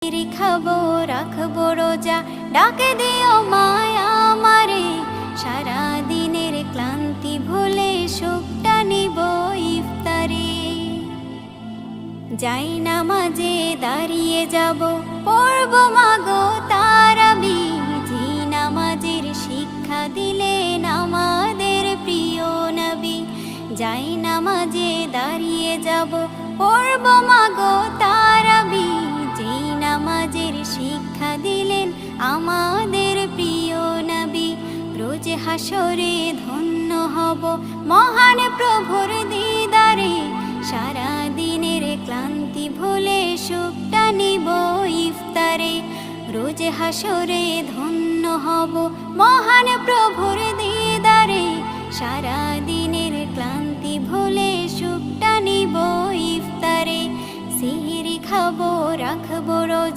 খাবো রাখবো রোজা, ডাকে দিও মায়া আমারে। সারা দিনের ক্লান্তি ভুলে সুখটা নিব ইফতারে। যাই নামাজে দাঁড়িয়ে যাব, পড়ব মাগো তারাবি। জি নামাজের শিক্ষা দিলেন আমাদের প্রিয় নবী। যাই নামাজে দাঁড়িয়ে যাব, পড়ব মাগো তারাবি। জি নামাজের শিক্ষা দিলেন আমাদের প্রিয় নবী। রোজ হাসরে ধন্য হব মহান প্রভুর দিদারে। সারা দিনের ক্লান্তি ভুলে সুখটা নিব ইফতারে। রোজ হাসরে ধন্য হব মহান প্রভুর দিদারে। সারা দিনের ক্লান্তি ভুলে সুখটা নিব ইফতারে। সিহরি খাবো রাখবো রোজা।